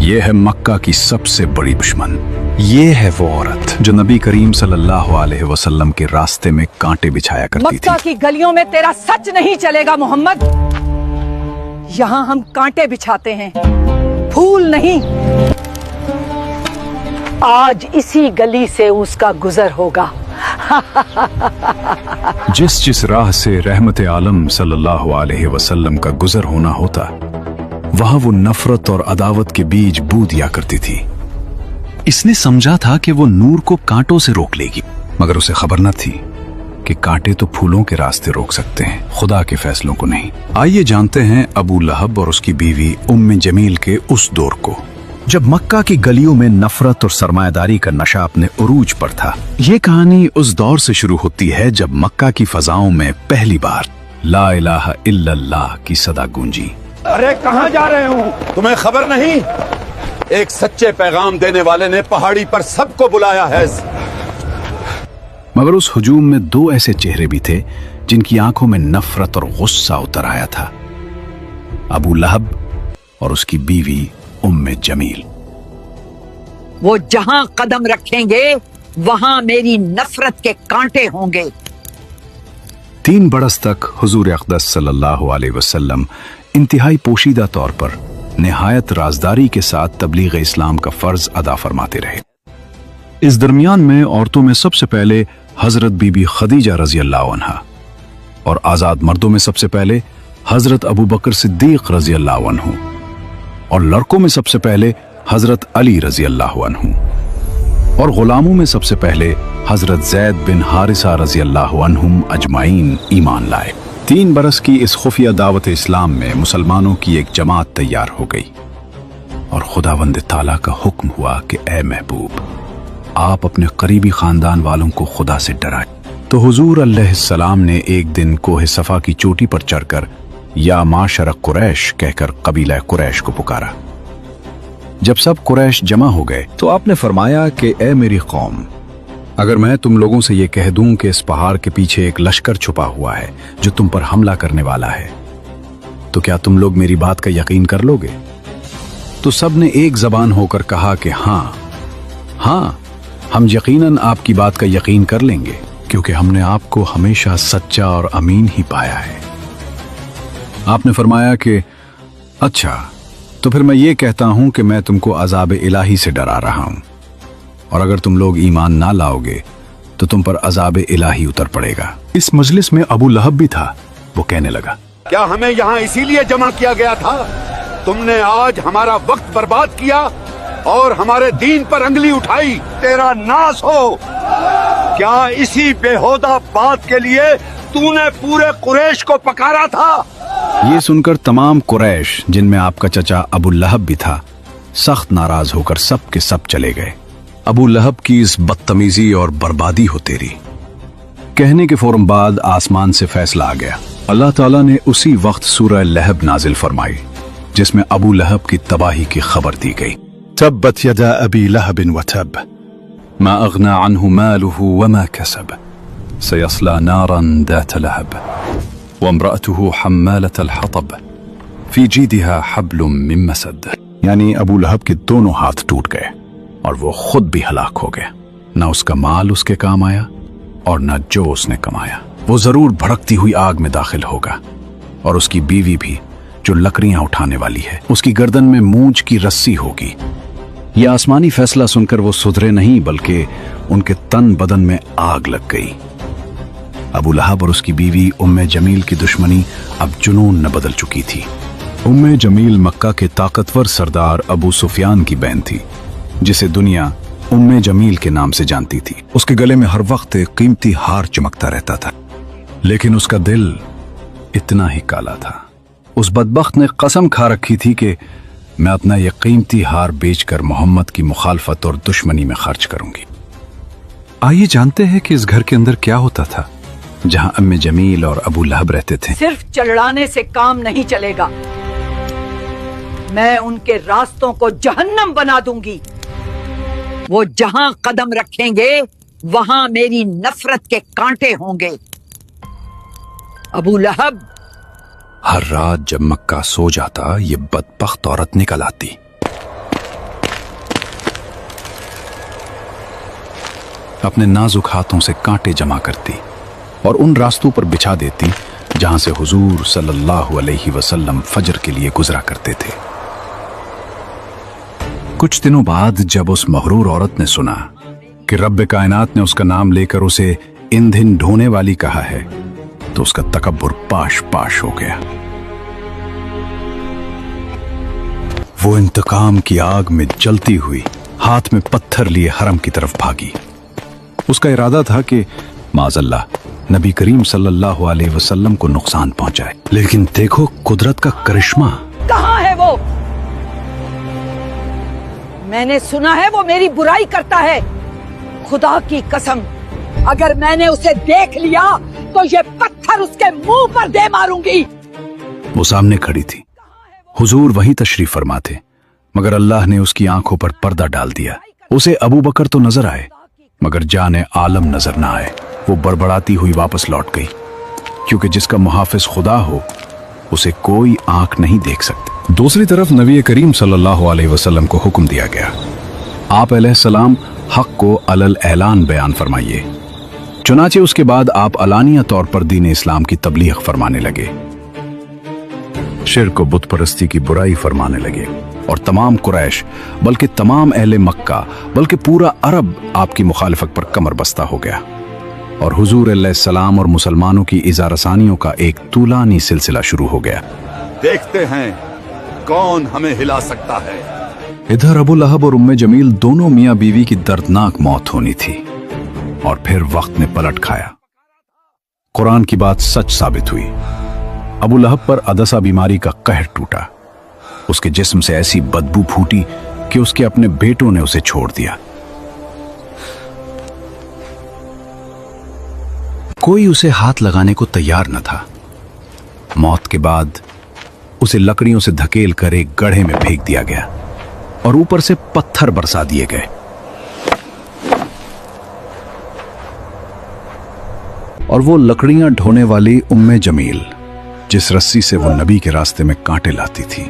یہ ہے مکہ کی سب سے بڑی دشمن، یہ ہے وہ عورت جو نبی کریم صلی اللہ علیہ وسلم کے راستے میں کانٹے بچھایا کرتی تھی۔ مکہ کی گلیوں میں تیرا سچ نہیں چلے گا محمد، یہاں ہم کانٹے بچھاتے ہیں، پھول نہیں۔ آج اسی گلی سے اس کا گزر ہوگا۔ جس راہ سے رحمت عالم صلی اللہ علیہ وسلم کا گزر ہونا ہوتا، وہاں وہ نفرت اور عداوت کے بیج بو دیا کرتی تھی۔ اس نے سمجھا تھا کہ وہ نور کو کانٹوں سے روک لے گی، مگر اسے خبر نہ تھی کہ کانٹے تو پھولوں کے راستے روک سکتے ہیں، خدا کے فیصلوں کو نہیں۔ آئیے جانتے ہیں ابو لہب اور اس کی بیوی ام جمیل کے اس دور کو جب مکہ کی گلیوں میں نفرت اور سرمایہ داری کا نشہ اپنے عروج پر تھا۔ یہ کہانی اس دور سے شروع ہوتی ہے جب مکہ کی فضاؤں میں پہلی بار لا الہ الا اللہ کی صدا گونجی۔ ارے کہاں جا رہے ہوں؟ تمہیں خبر نہیں؟ ایک سچے پیغام دینے والے نے پہاڑی پر سب کو بلایا ہے۔ مگر اس ہجوم میں دو ایسے چہرے بھی تھے جن کی آنکھوں میں نفرت اور غصہ اتر آیا تھا، ابو لہب اور اس کی بیوی ام جمیل۔ وہ جہاں قدم رکھیں گے وہاں میری نفرت کے کانٹے ہوں گے۔ 3 برس تک حضور اقدس صلی اللہ علیہ وسلم انتہائی پوشیدہ طور پر نہایت رازداری کے ساتھ تبلیغ اسلام کا فرض ادا فرماتے رہے۔ اس درمیان میں عورتوں میں سب سے پہلے حضرت بی بی خدیجہ رضی اللہ عنہا، اور آزاد مردوں میں سب سے پہلے حضرت ابو بکر صدیق رضی اللہ عنہ، اور لڑکوں میں سب سے پہلے حضرت علی رضی اللہ عنہ، اور غلاموں میں سب سے پہلے حضرت زید بن حارثہ رضی اللہ عنہم اجمعین ایمان لائے۔ 3 برس کی اس خفیہ دعوت اسلام میں مسلمانوں کی ایک جماعت تیار ہو گئی، اور خداوند تعالیٰ کا حکم ہوا کہ اے محبوب، آپ اپنے قریبی خاندان والوں کو خدا سے ڈرائیں۔ تو حضور علیہ السلام نے ایک دن کوہ صفا کی چوٹی پر چڑھ کر یا معاشر قریش کہہ کر قبیلہ قریش کو پکارا۔ جب سب قریش جمع ہو گئے تو آپ نے فرمایا کہ اے میری قوم، اگر میں تم لوگوں سے یہ کہہ دوں کہ اس پہاڑ کے پیچھے ایک لشکر چھپا ہوا ہے جو تم پر حملہ کرنے والا ہے، تو کیا تم لوگ میری بات کا یقین کر لو گے؟ تو سب نے ایک زبان ہو کر کہا کہ ہاں ہاں، ہم یقیناً آپ کی بات کا یقین کر لیں گے، کیونکہ ہم نے آپ کو ہمیشہ سچا اور امین ہی پایا ہے۔ آپ نے فرمایا کہ اچھا، تو پھر میں یہ کہتا ہوں کہ میں تم کو عذاب الہی سے ڈرا رہا ہوں، اور اگر تم لوگ ایمان نہ لاؤ گے تو تم پر عذاب الہی اتر پڑے گا۔ اس مجلس میں ابو لہب بھی تھا۔ وہ کہنے لگا، کیا ہمیں یہاں اسی لیے جمع کیا گیا تھا؟ تم نے آج ہمارا وقت برباد کیا اور ہمارے دین پر انگلی اٹھائی۔ تیرا ناس ہو! کیا اسی بےہودہ بات کے لیے تو نے پورے قریش کو پکارا تھا؟ یہ سن کر تمام قریش، جن میں آپ کا چچا ابو لہب بھی تھا، سخت ناراض ہو کر سب کے سب چلے گئے۔ ابو لہب کی اس بدتمیزی اور بربادی ہو تیری کہنے کے فوراً بعد آسمان سے فیصلہ آ گیا۔ اللہ تعالیٰ نے اسی وقت سورہ لہب نازل فرمائی، جس میں ابو لہب کی تباہی کی خبر دی گئی۔ تبت یدا ابی لہب وتب ما اغنى عنه ماله وما كسب سيصلى نارا ذات لهب وامرأته حمالة الحطب في جيدها حبل من مسد۔ یعنی ابو لہب کے دونوں ہاتھ ٹوٹ گئے اور وہ خود بھی ہلاک ہو گیا، نہ اس کا مال اس کے کام آیا اور نہ جو اس نے کمایا۔ وہ ضرور بھڑکتی ہوئی آگ میں داخل ہوگا، اور اس کی بیوی بھی جو لکڑیاں اٹھانے والی ہے، اس کی گردن میں مونچھ کی رسی ہوگی۔ یہ آسمانی فیصلہ سن کر وہ سدھرے نہیں، بلکہ ان کے تن بدن میں آگ لگ گئی۔ ابو لہب اور اس کی بیوی ام جمیل کی دشمنی اب جنون نہ بدل چکی تھی۔ ام جمیل مکہ کے طاقتور سردار ابو سفیان کی بہن تھی، جسے دنیا ام جمیل کے نام سے جانتی تھی۔ اس کے گلے میں ہر وقت ایک قیمتی ہار چمکتا رہتا تھا، لیکن اس کا دل اتنا ہی کالا تھا۔ اس بدبخت نے قسم کھا رکھی تھی کہ میں اپنا یہ قیمتی ہار بیچ کر محمد کی مخالفت اور دشمنی میں خرچ کروں گی۔ آئیے جانتے ہیں کہ اس گھر کے اندر کیا ہوتا تھا جہاں ام جمیل اور ابو لہب رہتے تھے۔ صرف چڑھانے سے کام نہیں چلے گا، میں ان کے راستوں کو جہنم بنا دوں گی۔ وہ جہاں قدم رکھیں گے وہاں میری نفرت کے کانٹے ہوں گے۔ ابو لہب ہر رات جب مکہ سو جاتا، یہ بدبخت عورت نکل آتی अपने नाजुक हाथों से कांटे जमा करती और उन रास्तों पर बिछा देती जहां से हुजूर सल्लल्लाहु अलैहि वसल्लम फजर के लिए गुजरा करते थे। कुछ दिनों बाद जब उस मगरूर औरत ने सुना कि रब्ब कायनात ने उसका नाम लेकर उसे ईंधन ढोने वाली कहा है, तो उसका तकब्बुर पाश पाश हो गया। वो इंतकाम की आग में जलती हुई हाथ में पत्थर लिए हरम की तरफ भागी। उसका इरादा था कि माज़अल्लाह नबी करीम सल्लल्लाहु अलैहि वसल्लम को नुकसान पहुंचाए, लेकिन देखो कुदरत का करिश्मा। कहाँ है वो? मैंने सुना है वो मेरी बुराई करता है। खुदा की कसम, अगर मैंने उसे देख लिया तो ये पत्थर उसके मुंह पर दे मारूंगी। वो सामने खड़ी थी, हुजूर वहीं तशरीफ फरमा थे, मगर अल्लाह ने उसकी आंखों पर पर्दा डाल दिया। उसे अबू बकर तो नजर आए, मगर जाने आलम नजर ना आए। वो बड़बड़ाती हुई वापस लौट गई, क्योंकि जिसका मुहाफिज खुदा हो उसे कोई आंख नहीं देख सकती। दूसरी तरफ नबी करीम सल्लल्लाहु अलैहि वसल्लम को हुक्म दिया गया, आप अलैहिस्सलाम हक को अलल ऐलान बयान फरमाइए। चुनाचे उसके बाद आप अलानिया तौर पर दीन इस्लाम की तबलीग फरमाने लगे, शिर्क व बुत परस्ती की बुराई फरमाने लगे, और तमाम कुरैश बल्कि तमाम अहले मक्का बल्कि पूरा अरब आपकी मुखालिफत पर कमर बस्ता हो गया, और हुजूर अलैहिस्सलाम और मुसलमानों की इज़ारसानियों का एक तूलानी सिलसिला शुरू हो गया। देखते हैं कौन हमें हिला सकता है। इधर अबू लहब और उम्मे जमील दोनों मियां बीवी की दर्दनाक मौत होनी थी, और फिर वक्त ने पलट खाया। कुरान की बात सच साबित हुई। अबू लहब पर अदसा बीमारी का कहर टूटा। उसके जिस्म से ऐसी बदबू फूटी कि उसके अपने बेटों ने उसे छोड़ दिया। कोई उसे हाथ लगाने को तैयार न था। मौत के बाद उसे लकड़ियों से धकेल कर एक गड्ढे में फेंक दिया गया और ऊपर से पत्थर बरसा दिए गए। और वो लकड़ियां ढोने वाली उम्मे जमील, जिस रस्सी से वो नबी के रास्ते में कांटे लाती थी,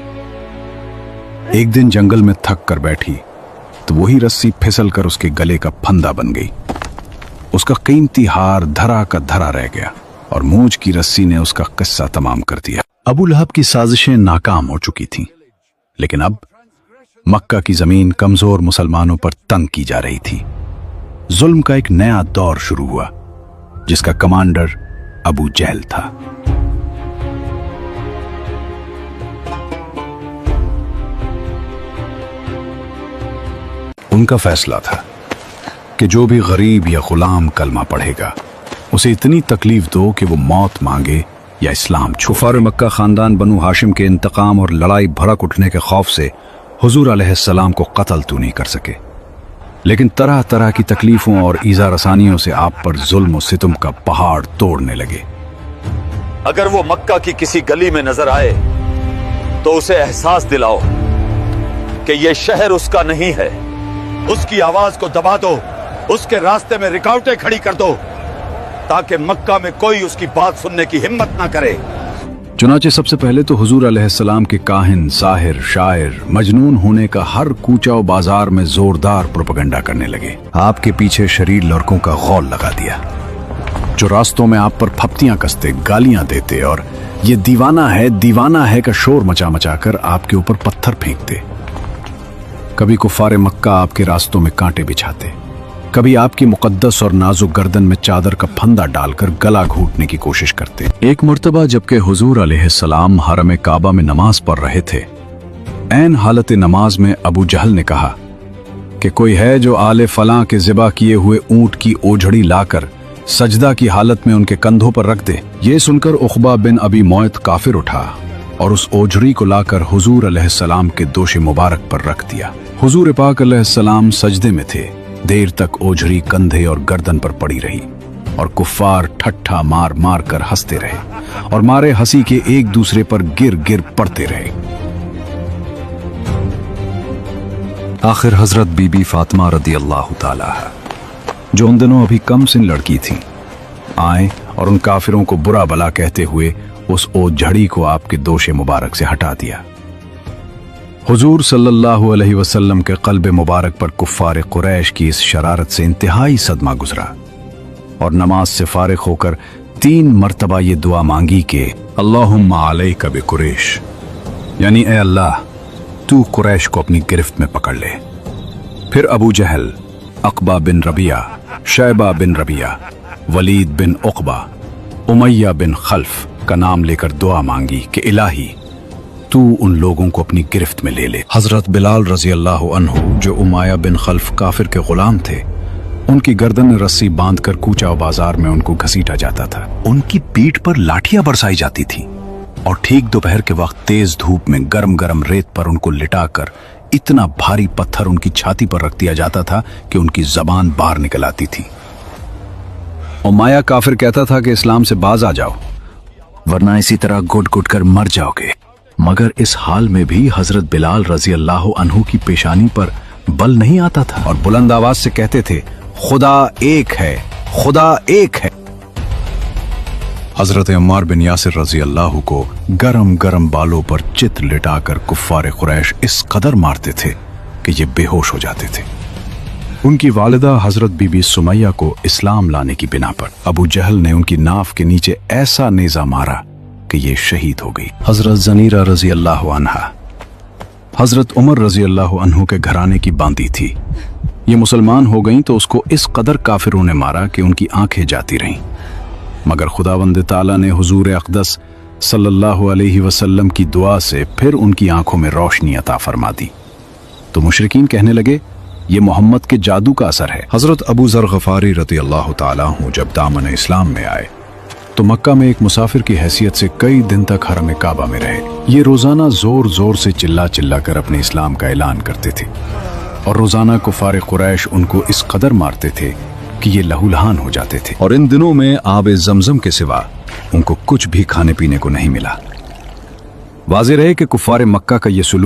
एक दिन जंगल में थक कर बैठी तो वही रस्सी फिसल कर उसके गले का फंदा बन गई। उसका कीमती हार धरा का धरा रह गया और मूंछ की रस्सी ने उसका किस्सा तमाम कर दिया। अबू लहब की साजिशें नाकाम हो चुकी थीं, लेकिन अब मक्का की जमीन कमजोर मुसलमानों पर तंग की जा रही थी। जुल्म का एक नया दौर शुरू हुआ, जिसका कमांडर अबू जहल था। उनका फैसला था कि जो भी गरीब या गुलाम कलमा पढ़ेगा उसे इतनी तकलीफ दो कि वो मौत मांगे या इस्लाम छोड़े। कुफार मक्का खानदान बनु हाशिम के इंतकाम और लड़ाई भड़क उठने के खौफ से हुजूर अलैहिस्सलाम को कत्ल तो नहीं कर सके, लेकिन तरह तरह की तकलीफों और ईज़ा रसानियों से आप पर जुल्म और सितम का पहाड़ तोड़ने लगे। अगर वो मक्का की किसी गली में नजर आए तो उसे एहसास दिलाओ कि ये शहर उसका नहीं है। उसकी आवाज को दबा दो, उसके रास्ते में रुकावटें खड़ी कर दो, ताकि मक्का में कोई उसकी बात सुनने की हिम्मत ना करे। चुनाचे सबसे पहले तो हुजूर अलैहिस्सलाम के काहिन, साहिर, शायर, मजनून होने का हर कूचा और बाजार में जोरदार प्रोपेगेंडा करने लगे। आपके पीछे शरीर लड़कों का गौल लगा दिया, जो रास्तों में आप पर फप्तियां कसते, गालियां देते और ये दीवाना है का शोर मचा मचा कर आपके ऊपर पत्थर फेंकते। कभी कुफारे मक्का आपके रास्तों में कांटे बिछाते, कभी आपकी मुकद्दस और नाजुक गर्दन में चादर का फंदा डालकर गला घूटने की कोशिश करते। एक मर्तबा जबकि हुजूर अलैहिस्सलाम हरम काबा में नमाज पढ़ रहे थे, ऐन हालत नमाज में अबू जहल ने कहा कि कोई है जो आले फलां के ज़िबा किए हुए ऊंट की ओझड़ी लाकर सजदा की हालत में उनके कंधों पर रख दे। ये सुनकर उक़बा बिन अबी मुअयत काफिर उठा और उस ओझड़ी को लाकर हुजूर अलैहिस्सलाम के दोश मुबारक पर रख दिया। हुजूर पाक अलैहिस्सलाम सजदे में थे। देर तक ओझड़ी कंधे और गर्दन पर पड़ी रही और कुफ्फार ठट्ठा मार मार कर हंसते रहे और मारे हंसी के एक दूसरे पर गिर गिर पड़ते रहे। आखिर हजरत बीबी फातिमा रदियल्लाहु ताला, जो उन दिनों अभी कम सिन लड़की थी, आए और उन काफिरों को बुरा भला कहते हुए उस ओझड़ी को आपके दोशे मुबारक से हटा दिया। हुजूर सल्लल्लाहु अलैहि वसल्लम के क़ल्ब मुबारक पर कुफ़ार कुरैश की इस शरारत से इंतहाई सदमा गुजरा और नमाज से फारिग होकर 3 मरतबा ये दुआ मांगी कि अल्लाहुम्मा अलैका बिकुरैश, यानी ए अल्लाह तू कुरैश को अपनी गिरफ्त में पकड़ ले। फिर अबू जहल, अक़बा बिन रबिया, शैबा बिन रबिया, वलीद बिन उक़बा, उमैया बिन खल्फ का नाम लेकर दुआ मांगी कि इलाही तू उन लोगों को अपनी गिरफ्त में ले ले। हजरत बिलाल रजी अल्लाह अन्हु, जो उमैया बिन खल्फ काफिर के गुलाम थे, उनकी गर्दन में रस्सी बांधकर कूचा बाजार में उनको घसीटा जाता था। उनकी पीठ पर लाठियां बरसाई जाती थी और ठीक दोपहर के वक्त तेज धूप में गरम गरम रेत पर उनको लिटाकर इतना भारी पत्थर उनकी छाती पर रख दिया जाता था कि उनकी जबान बाहर निकल आती थी। उमैया काफिर कहता था कि इस्लाम से बाज आ जाओ, वरना इसी तरह घुट घुट कर मर जाओगे। मगर इस हाल में भी हजरत बिलाल रजी अल्लाह अन्हु की पेशानी पर बल नहीं आता था और बुलंद आवाज से कहते थे, खुदा एक है, खुदा एक है। हजरत अम्मार बिन यासिर रजी अल्लाह को गरम गरम बालों पर चित लिटाकर कुफ्फार कुरैश इस कदर मारते थे कि ये बेहोश हो जाते थे। उनकी वालिदा हजरत बीबी सुमैया को इस्लाम लाने की बिना पर अबू जहल ने उनकी नाफ के नीचे ऐसा नेजा मारा कि ये शहीद हो गई। हजरत जनीरा रजी अल्लाह अन्हा हजरत उमर रजी अल्लाह अन्हु के घराने की बांदी थी। ये मुसलमान हो गईं तो उसको इस कदर काफिरों ने मारा कि उनकी आंखें जाती रहीं। मगर खुदावंद ताला ने हुजूर अक़दस सल्लल्लाहु अलैहि वसल्लम की दुआ से फिर उनकी आंखों में रोशनी अता फरमा दी। तो मुशरिकीन कहने लगे, ये मोहम्मद के जादू का असर है। हजरत अबू ज़र गफारी रज़ी अल्लाह ताला अन्हु जब दामन इस्लाम में आए तो मक्का में एक मुसाफिर की हैसियत से कई दिन तक हरम काबा में रहे। ये रोजाना जोर जोर से चिल्ला चिल्ला कर अपने इस्लाम का ऐलान करते थे और रोजाना कुफार कुरैश उनको इस कदर मारते थे कि ये लहूलहान हो जाते थे और इन दिनों में आब जमजम के सिवा उनको कुछ भी खाने पीने को नहीं मिला। वाज़ेह रहे कि कुफार मक्का का ये सुलूक